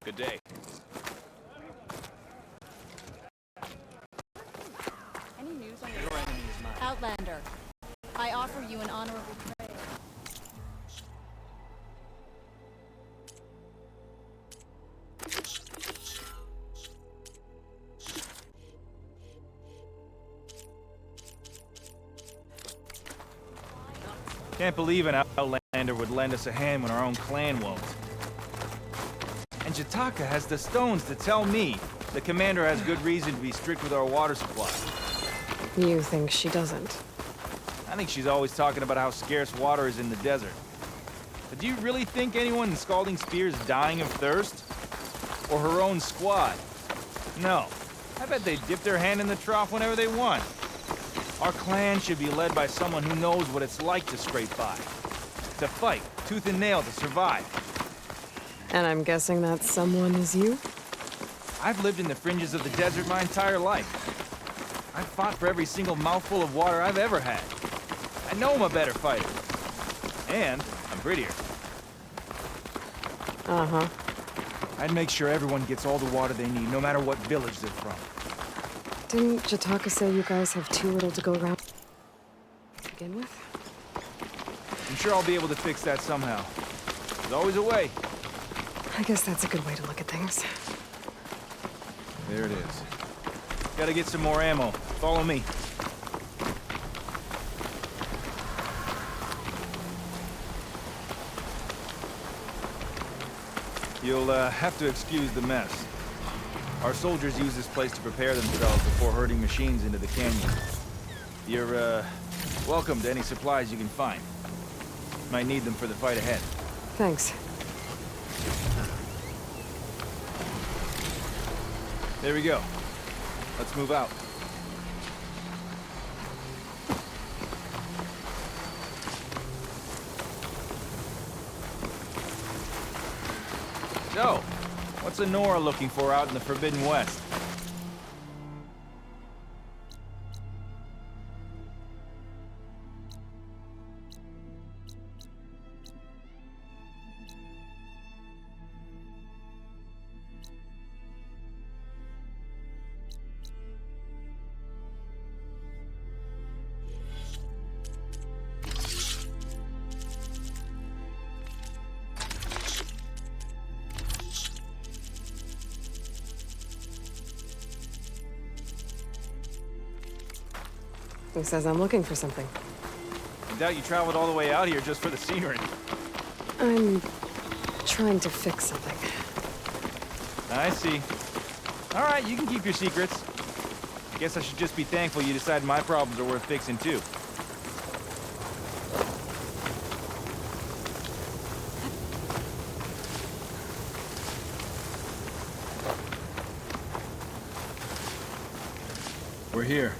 Good day. Any news on your enemy is mine. Outlander, I offer you an honorable trade. Can't believe an Outlander would lend us a hand when our own clan won't. And Jataka has the stones to tell me the commander has good reason to be strict with our water supply. You think she doesn't? I think she's always talking about how scarce water is in the desert. But do you really think anyone in Scalding Spear is dying of thirst? Or her own squad? No. I bet they dip their hand in the trough whenever they want. Our clan should be led by someone who knows what it's like to scrape by. To fight, tooth and nail to survive. And I'm guessing that someone is you? I've lived in the fringes of the desert my entire life. I've fought for every single mouthful of water I've ever had. I know I'm a better fighter. And I'm prettier. Uh-huh. I'd make sure everyone gets all the water they need, no matter what village they're from. Didn't Jataka say you guys have too little to go around to begin with? I'm sure I'll be able to fix that somehow. There's always a way. I guess that's a good way to look at things. There it is. Gotta get some more ammo. Follow me. You'll have to excuse the mess. Our soldiers use this place to prepare themselves before herding machines into the canyon. You're, welcome to any supplies you can find. Might need them for the fight ahead. Thanks. There we go. Let's move out. So, what's Nora looking for out in the Forbidden West? Who says I'm looking for something? I doubt you traveled all the way out here just for the scenery. I'm trying to fix something. I see. All right, you can keep your secrets. Guess I should just be thankful you decided my problems are worth fixing, too. We're here.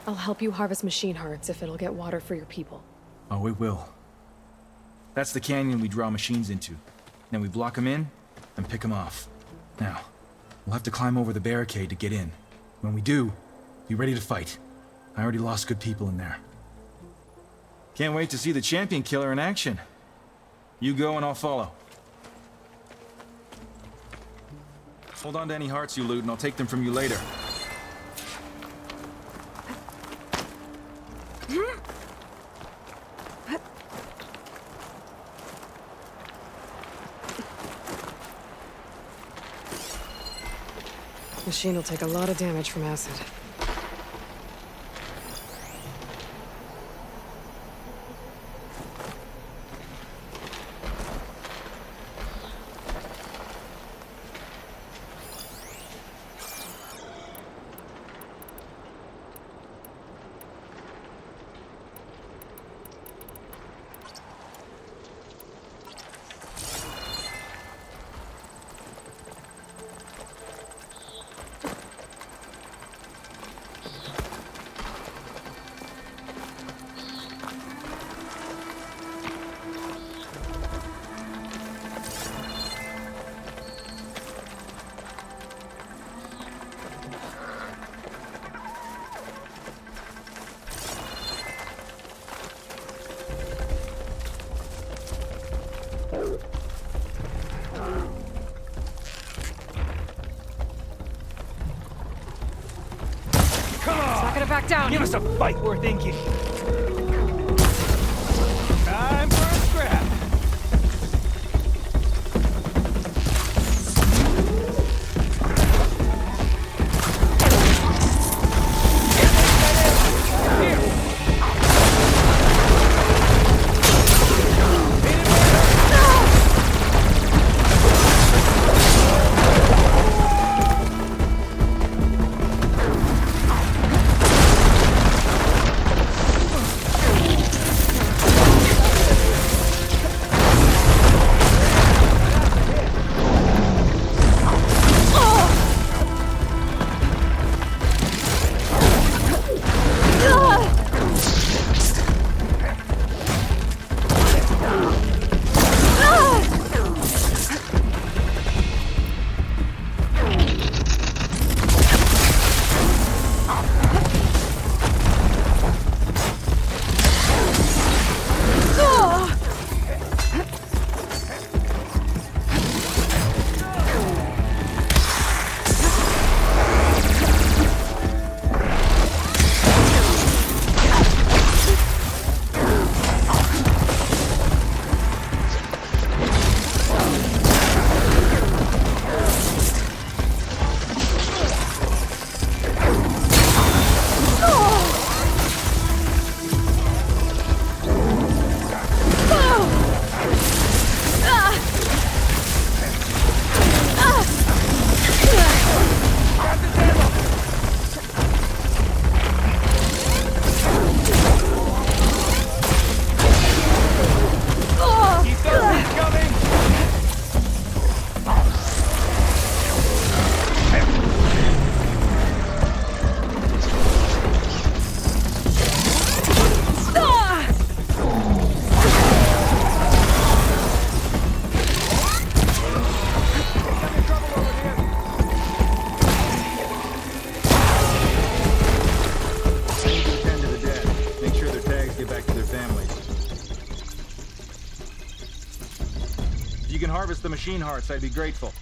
I'll help you harvest machine hearts if it'll get water for your people. Oh, it will. That's the canyon we draw machines into. Then we block them in and pick them off. Now, we'll have to climb over the barricade to get in. When we do, be ready to fight. I already lost good people in there. Can't wait to see the champion killer in action. You go and I'll follow. Hold on to any hearts you loot and I'll take them from you later. Machine will take a lot of damage from acid. back down! Give us a fight worth inking. Time for a scrap. If you can harvest the machine hearts, I'd be grateful.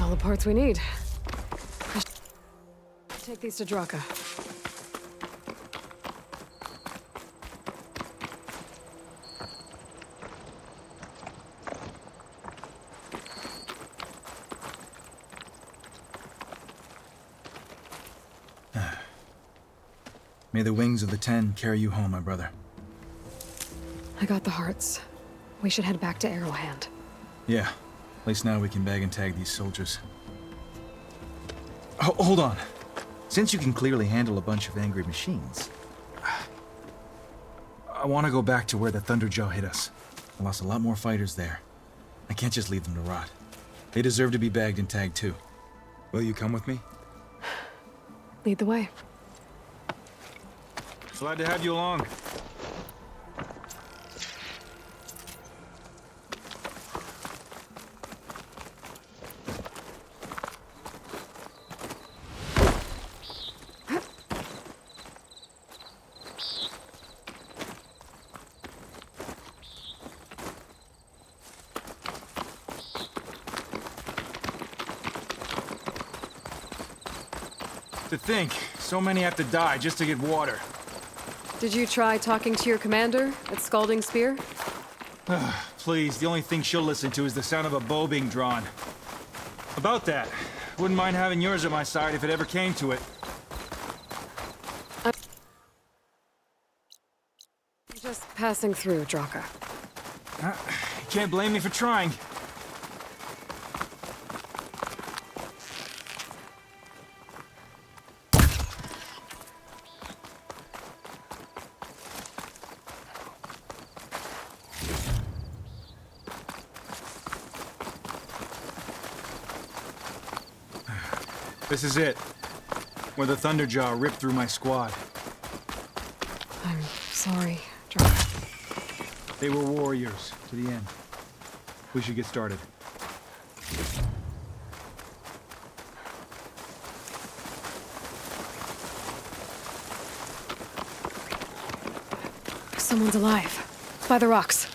The parts we need. Take these to Draka. May the wings of the Ten carry you home, my brother. I got the hearts. We should head back to Arrowhand. Yeah. At least now we can bag and tag these soldiers. Hold on. Since you can clearly handle a bunch of angry machines, I want to go back to where the Thunderjaw hit us. I lost a lot more fighters there. I can't just leave them to rot. They deserve to be bagged and tagged too. Will you come with me? Lead the way. Glad to have you along. To think, so many have to die just to get water. Did you try talking to your commander at Scalding Spear? Please, the only thing she'll listen to is the sound of a bow being drawn. About that, wouldn't mind having yours at my side if it ever came to it. I'm just passing through, Draka. You can't blame me for trying. This is it, where the Thunderjaw ripped through my squad. I'm sorry, Drac. They were warriors to the end. We should get started. Someone's alive. By the rocks.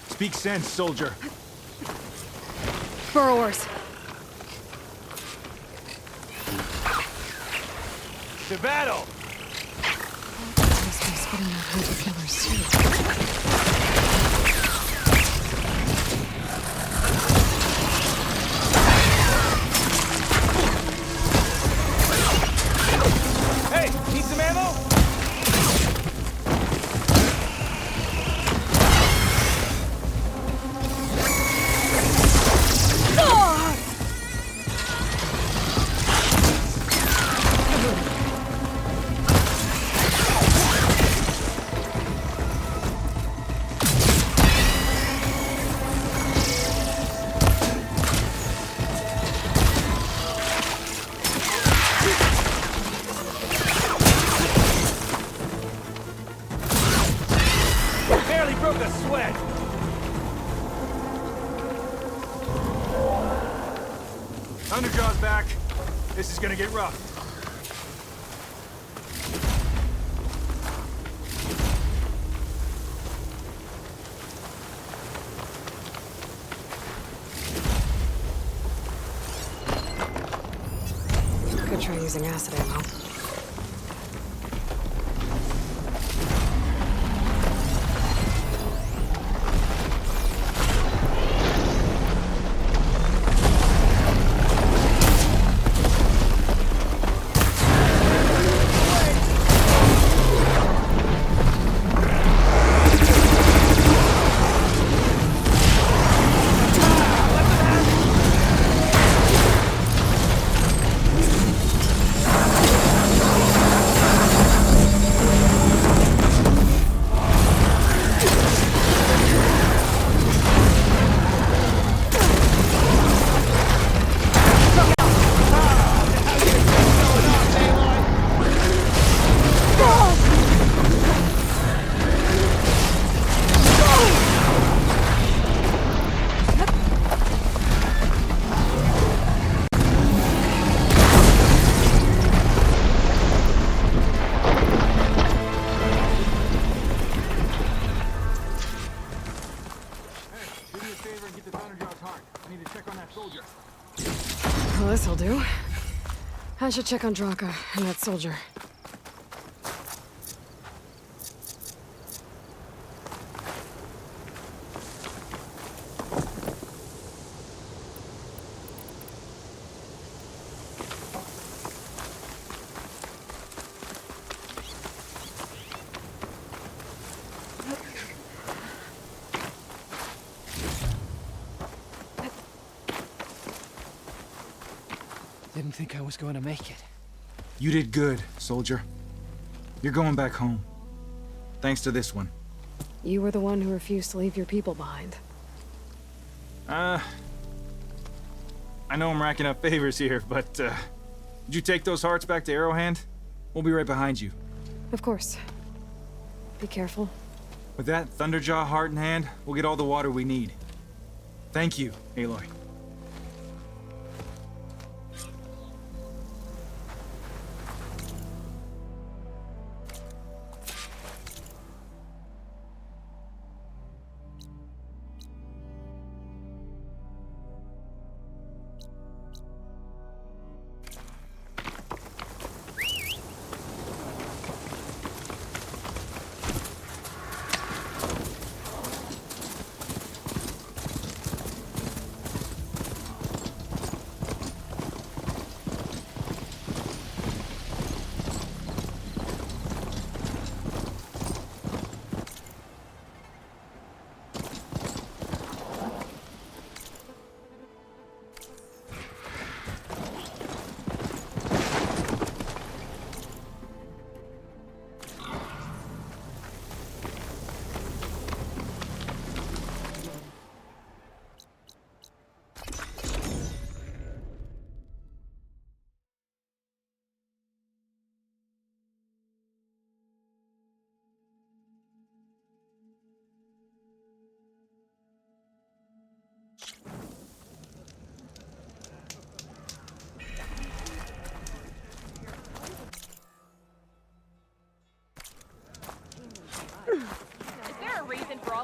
Speak sense, soldier. Burrowers. To battle! Must be spitting out hunter killers too. Hey, need some ammo? Barely broke a sweat. Thunderjaw's back. This is gonna get rough. Could try using acid ammo. Well, this'll do. I should check on Draka and that soldier. Didn't think I was going to make it. You did good, soldier. You're going back home. Thanks to this one. You were the one who refused to leave your people behind. I know I'm racking up favors here, but, did you take those hearts back to Arrowhand? We'll be right behind you. Of course. Be careful. With that Thunderjaw heart in hand, we'll get all the water we need. Thank you, Aloy.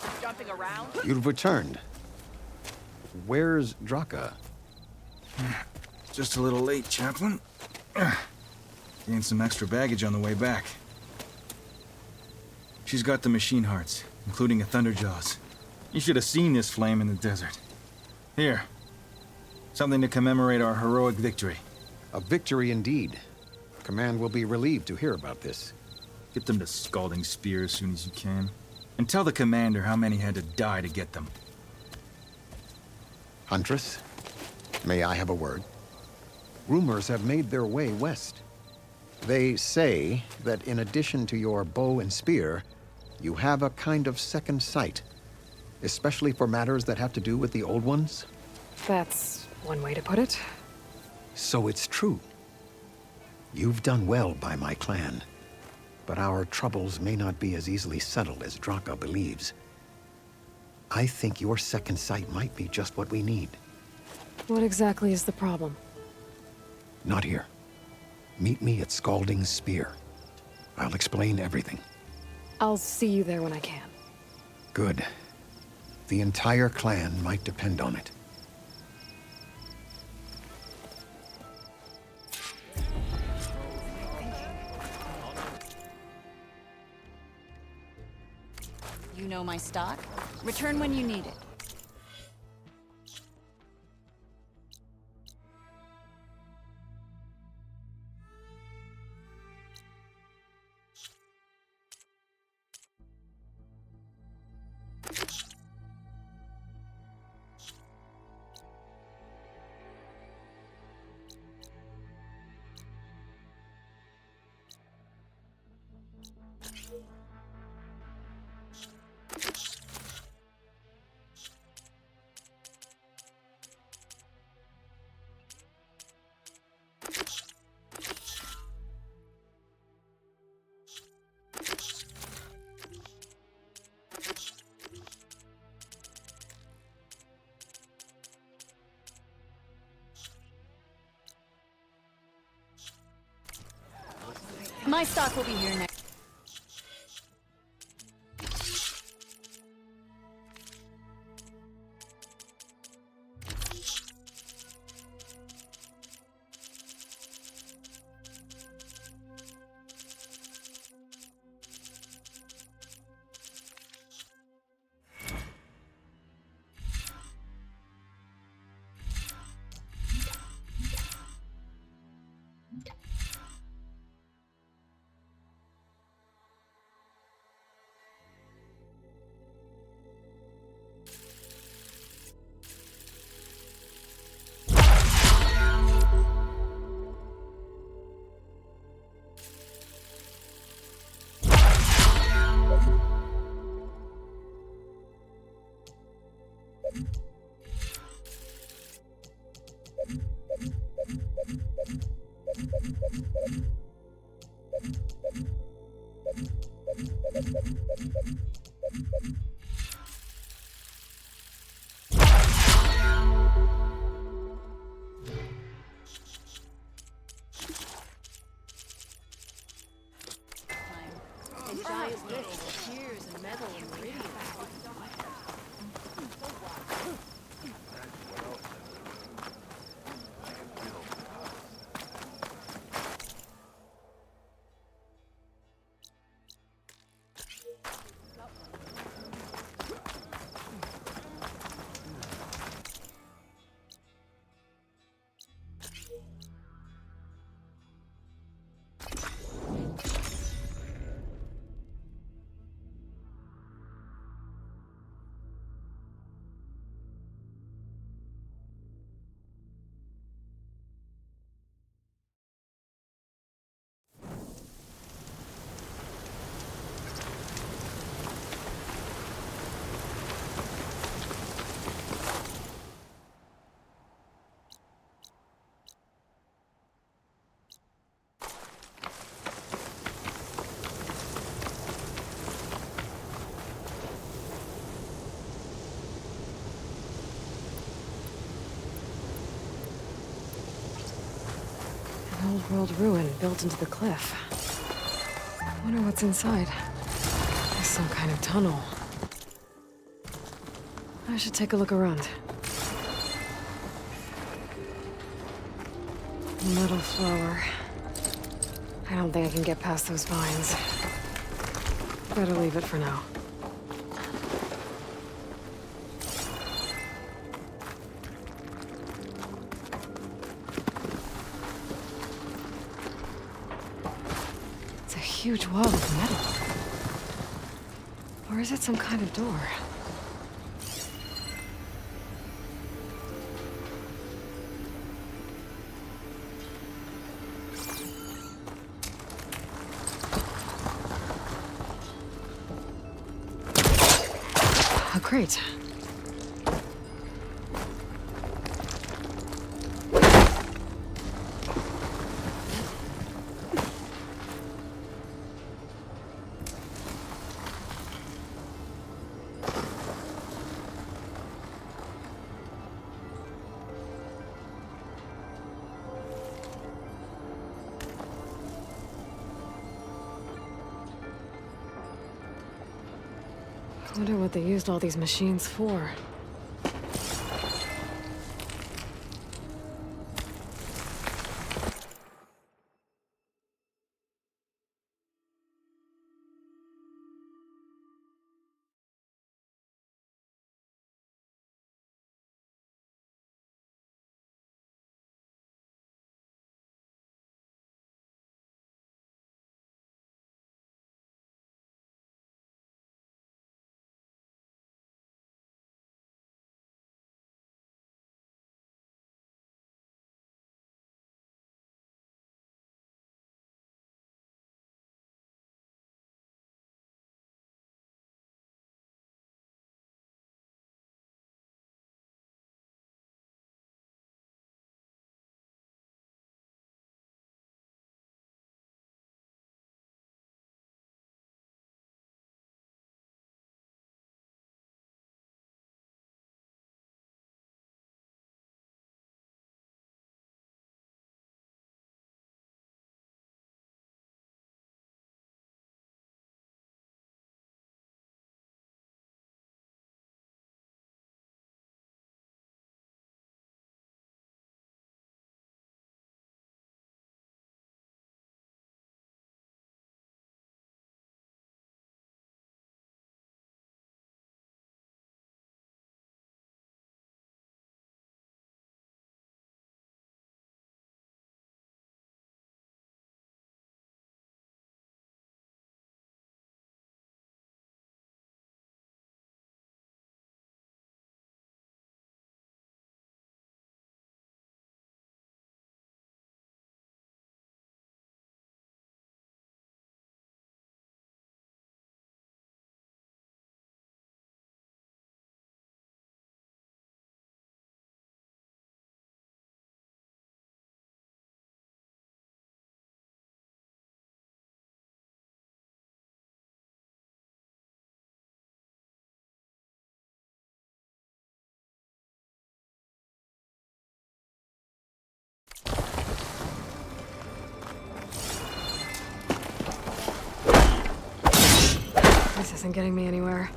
stop jumping around? You've returned. Where's Draka? Just a little late, Chaplain. Gained some extra baggage on the way back. She's got the machine hearts, including a Thunderjaws. You should have seen this flame in the desert. Here. Something to commemorate our heroic victory. A victory indeed. Command will be relieved to hear about this. Get them to Scalding Spear as soon as you can. And tell the commander how many had to die to get them. Huntress, may I have a word? Rumors have made their way west. They say that in addition to your bow and spear, you have a kind of second sight, especially for matters that have to do with the old ones. That's one way to put it. So it's true. You've done well by my clan, but our troubles may not be as easily settled as Draka believes. I think your second sight might be just what we need. What exactly is the problem? Not here. Meet me at Scalding Spear. I'll explain everything. I'll see you there when I can. Good. The entire clan might depend on it. You know my stock? Return when you need it. My stock will be here next. An old-world ruin built into the cliff. Wonder what's inside. It's some kind of tunnel. I should take a look around. Metal flower. I don't think I can get past those vines. Better leave it for now. It's a huge wall of metal. Or is it some kind of door? Oh, great. I wonder what they used all these machines for. This isn't getting me anywhere.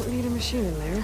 Don't need a machine in there.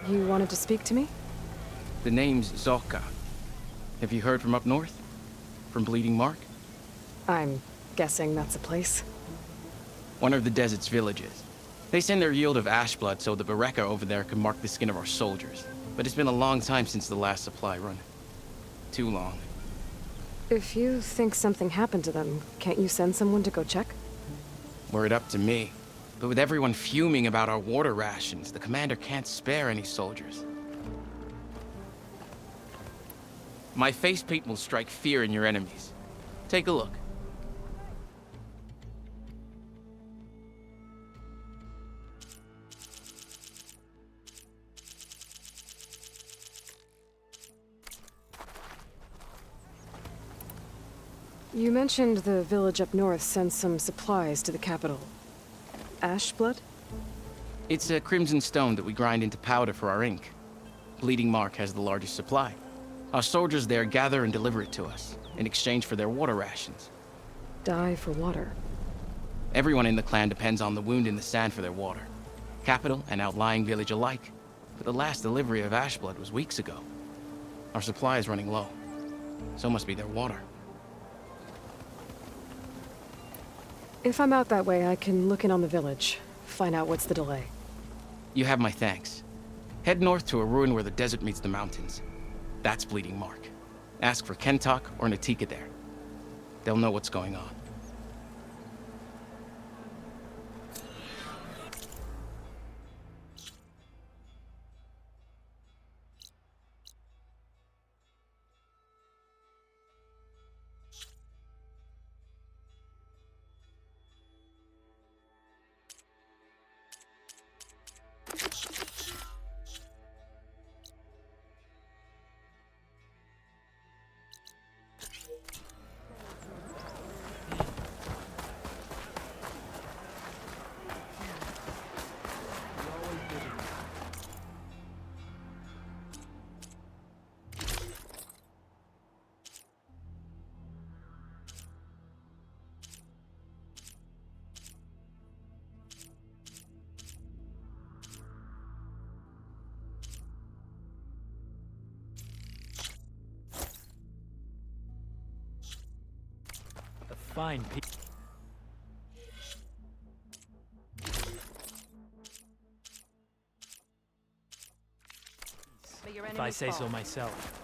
You wanted to speak to me? The name's Zorka. Have you heard from up north? From Bleeding Mark? I'm guessing that's a place. One of the desert's villages. They send their yield of ash blood so the Bereka over there can mark the skin of our soldiers. But it's been a long time since the last supply run. Too long. If you think something happened to them, can't you send someone to go check? Were it up to me. But with everyone fuming about our water rations, the commander can't spare any soldiers. My facepaint will strike fear in your enemies. Take a look. You mentioned the village up north sends some supplies to the capital. Ash blood? It's a crimson stone that we grind into powder for our ink. Bleeding Mark has the largest supply. Our soldiers there gather and deliver it to us, in exchange for their water rations. Die for water. Everyone in the clan depends on the wound in the sand for their water. Capital and outlying village alike. But the last delivery of ash blood was weeks ago. Our supply is running low. So must be their water. If I'm out that way, I can look in on the village, find out what's the delay. You have my thanks. Head north to a ruin where the desert meets the mountains. That's Bleeding Mark. Ask for Kentok or Natika there. They'll know what's going on. Fine people. If I say so myself.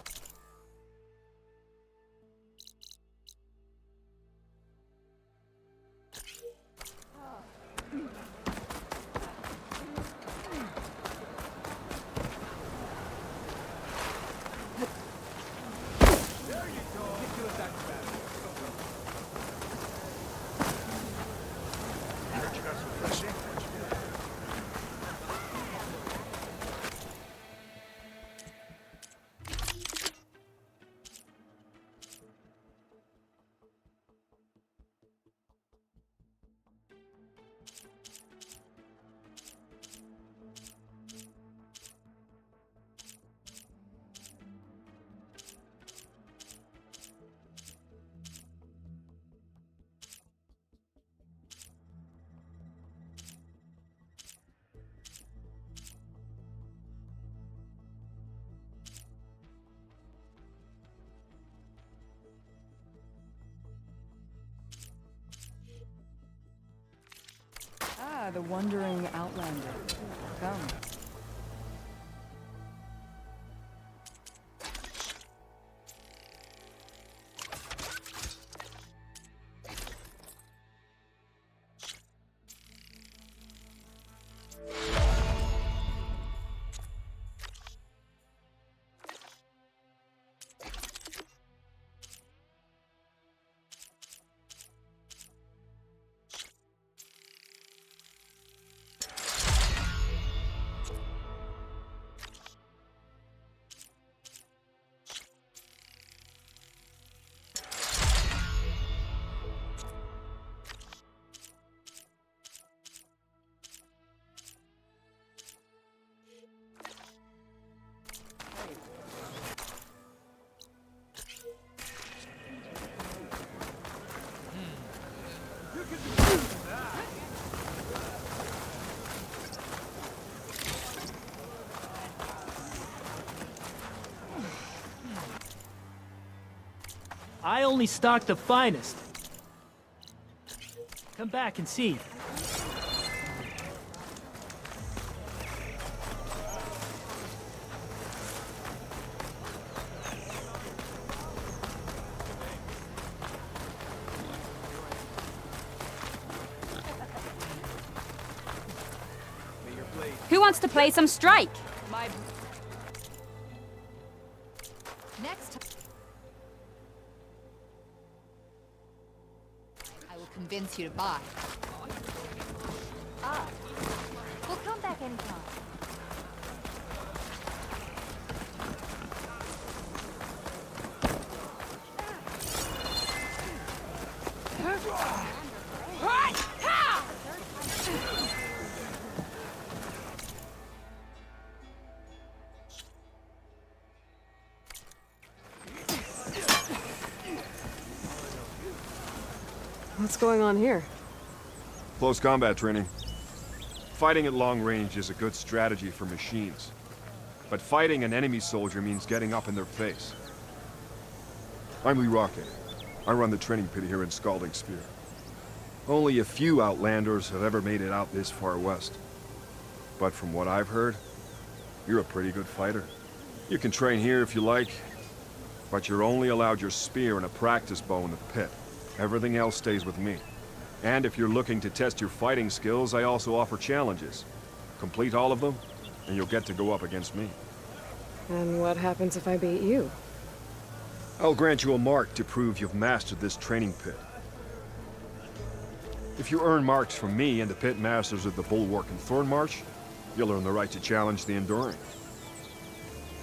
Ah, the wandering outlander. Come. I only stock the finest. Come back and see. Who wants to play some strike? Next I will convince you to buy. We'll come back anytime. What's going on here? Close combat training. Fighting at long range is a good strategy for machines. But fighting an enemy soldier means getting up in their face. I'm Lee Rocket. I run the training pit here in Scalding Spear. Only a few Outlanders have ever made it out this far west. But from what I've heard, you're a pretty good fighter. You can train here if you like, but you're only allowed your spear and a practice bow in the pit. Everything else stays with me. And if you're looking to test your fighting skills, I also offer challenges. Complete all of them, and you'll get to go up against me. And what happens if I beat you? I'll grant you a mark to prove you've mastered this training pit. If you earn marks from me and the pit masters of the Bulwark and Thornmarsh, you'll earn the right to challenge the Enduring.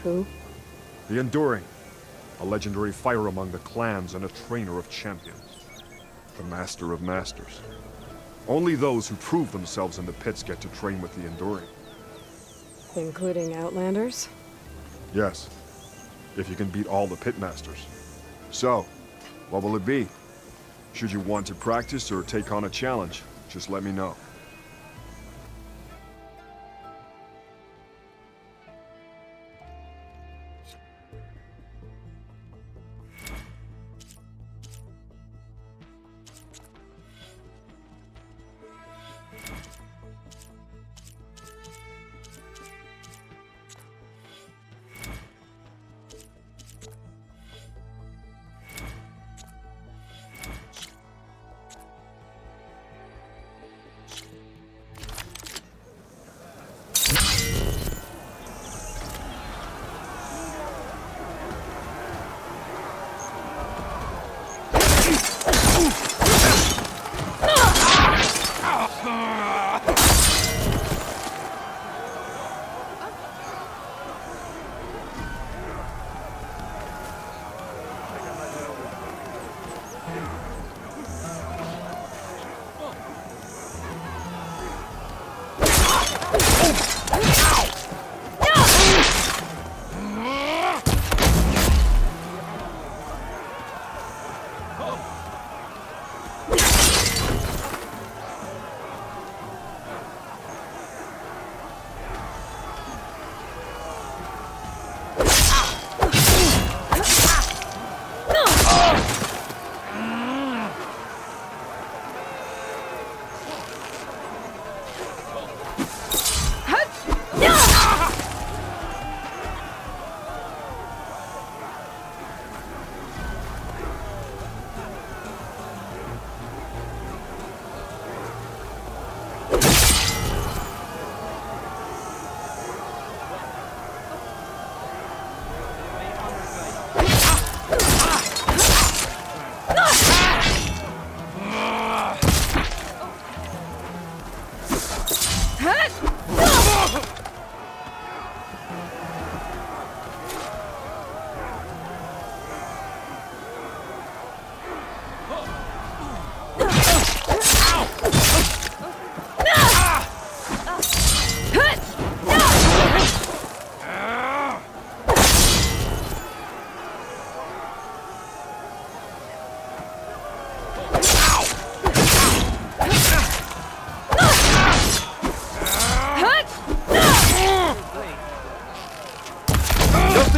Who? The Enduring, a legendary fighter among the clans and a trainer of champions. The Master of Masters. Only those who prove themselves in the pits get to train with the Enduring. Including Outlanders? Yes, if you can beat all the pit masters. So, what will it be? Should you want to practice or take on a challenge, just let me know.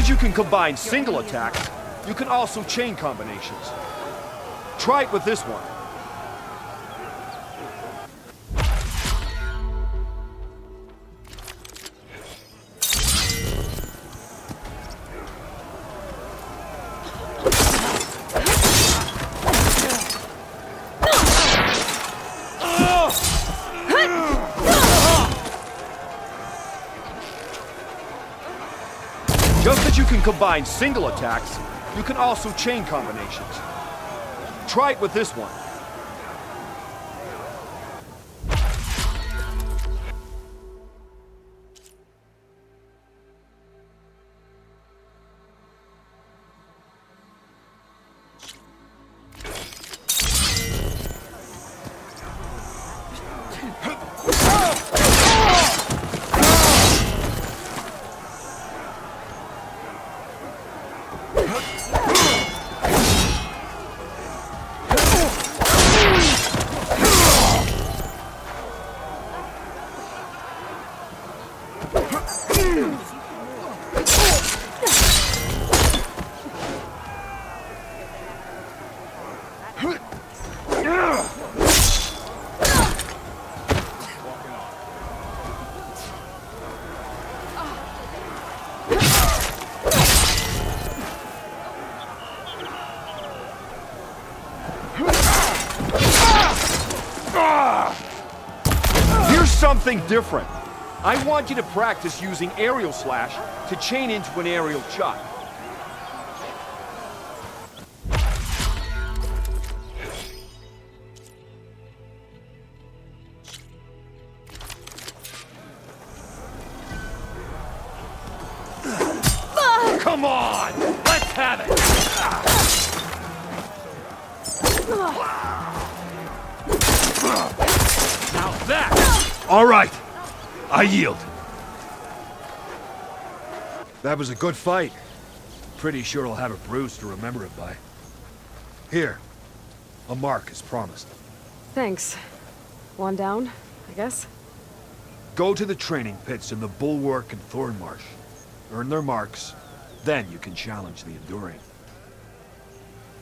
You can combine single attacks, You can also chain combinations. Try it with this one. Just as you can combine single attacks, you can also chain combinations. Try it with this one. Here's something different. I want you to practice using aerial slash to chain into an aerial shot. Come on! Let's have it! Now that! All right! I yield. That was a good fight. Pretty sure I'll have a bruise to remember it by. Here. A mark as promised. Thanks. One down, I guess? Go to the training pits in the Bulwark and Thornmarsh. Earn their marks. Then you can challenge the Enduring.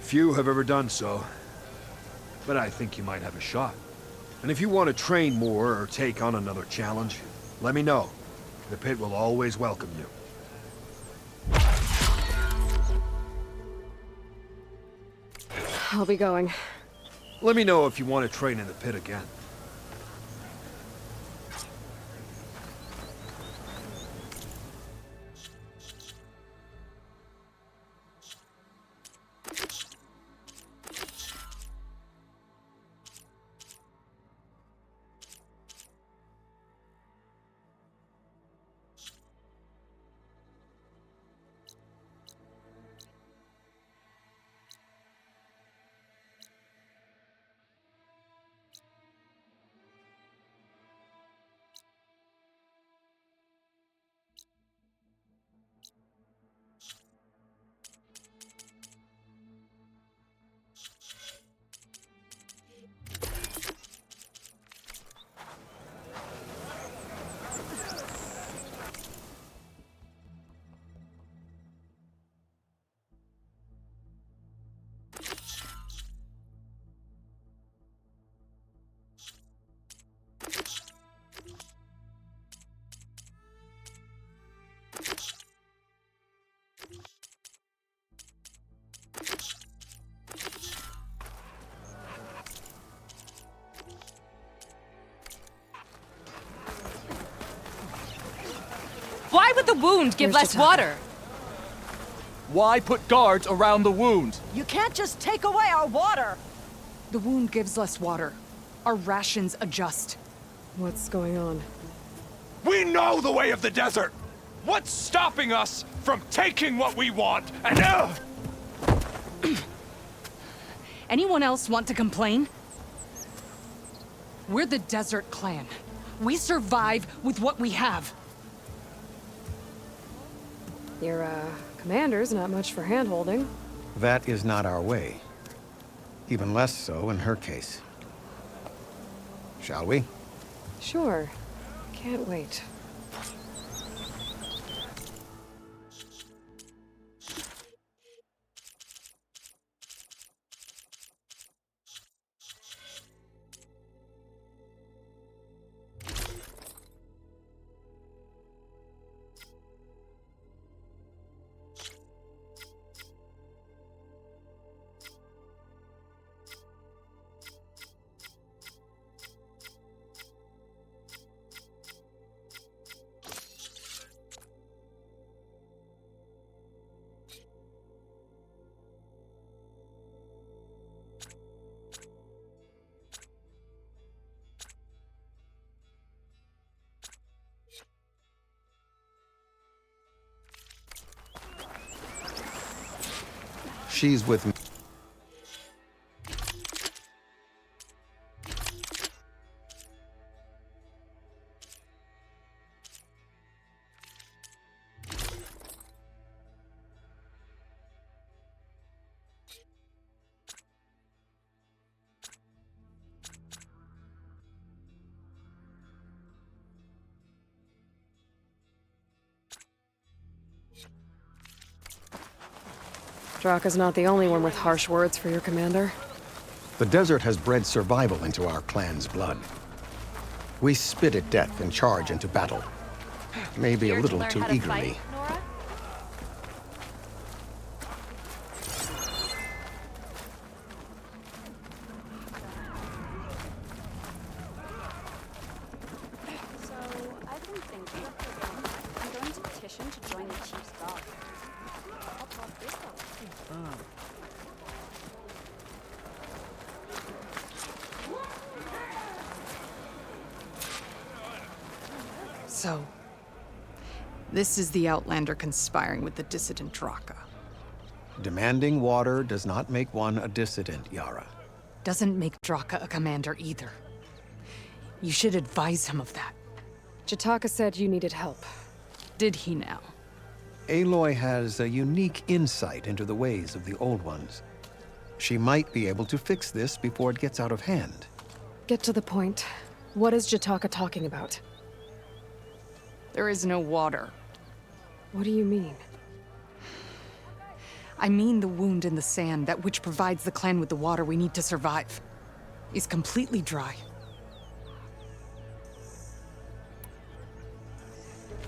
Few have ever done so, but I think you might have a shot. And if you want to train more or take on another challenge, let me know. The pit will always welcome you. I'll be going. Let me know if you want to train in the pit again. Why would the wound give less water? Why put guards around the wound? You can't just take away our water! The wound gives less water. Our rations adjust. What's going on? We know the way of the desert! What's stopping us from taking what we want and... Anyone else want to complain? We're the Desert Clan. We survive with what we have. Your, commander's not much for hand-holding. That is not our way. Even less so in her case. Shall we? Sure. Can't wait. she's with me. Draka's not the only one with harsh words for your commander. The desert has bred survival into our clan's blood. We spit at death and charge into battle. Maybe a little too eagerly. So, I've been thinking of the I'm going to petition to join the Chief's guard. I'll talk this out. So, this is the Outlander conspiring with the dissident Draka. Demanding water does not make one a dissident, Yara. Doesn't make Draka a commander either. You should advise him of that. Jataka said you needed help. Did he now? Aloy has a unique insight into the ways of the Old Ones. She might be able to fix this before it gets out of hand. Get to the point. What is Jataka talking about? There is no water. What do you mean? I mean the wound in the sand, that which provides the clan with the water we need to survive, is completely dry.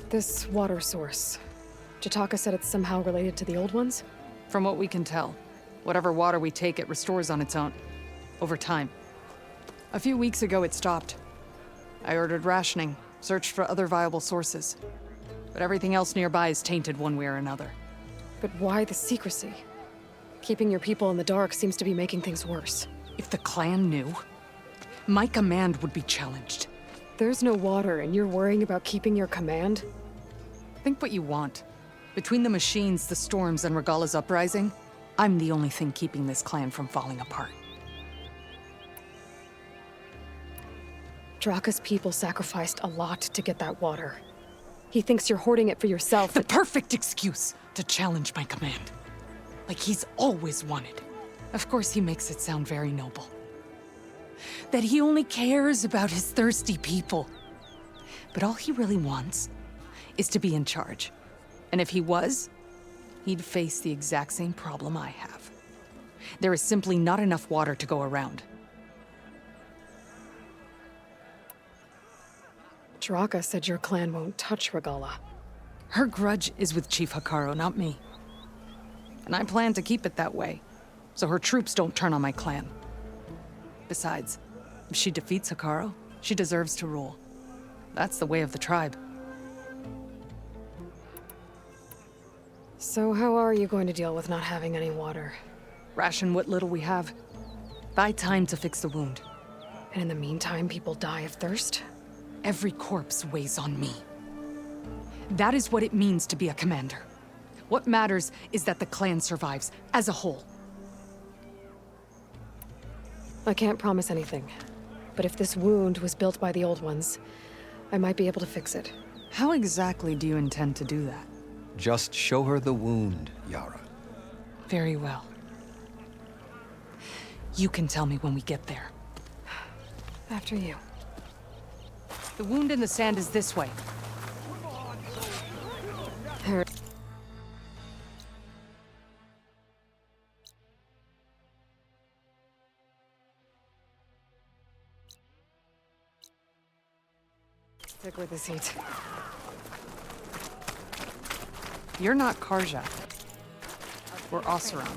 This water source. Jataka said it's somehow related to the old ones? From what we can tell, whatever water we take, it restores on its own. Over time. A few weeks ago, it stopped. I ordered rationing, searched for other viable sources. But everything else nearby is tainted one way or another. But why the secrecy? Keeping your people in the dark seems to be making things worse. If the clan knew, my command would be challenged. There's no water and you're worrying about keeping your command? Think what you want. Between the machines, the storms, and Regala's uprising, I'm the only thing keeping this clan from falling apart. Draka's people sacrificed a lot to get that water. He thinks you're hoarding it for yourself. The perfect excuse to challenge my command. Like he's always wanted. Of course, he makes it sound very noble. That he only cares about his thirsty people. But all he really wants is to be in charge. And if he was, he'd face the exact same problem I have. There is simply not enough water to go around. Draka said your clan won't touch Regala. Her grudge is with Chief Hikaru, not me. And I plan to keep it that way, so her troops don't turn on my clan. Besides, if she defeats Hikaru, she deserves to rule. That's the way of the tribe. So how are you going to deal with not having any water? Ration what little we have. Buy time to fix the wound. And in the meantime, people die of thirst? Every corpse weighs on me. That is what it means to be a commander. What matters is that the clan survives, as a whole. I can't promise anything. But if this wound was built by the old ones, I might be able to fix it. How exactly do you intend to do that? Just show her the wound, Yara. Very well. You can tell me when we get there. After you. The wound in the sand is this way. There. Stick with this heat. You're not Karja. Or Oseram.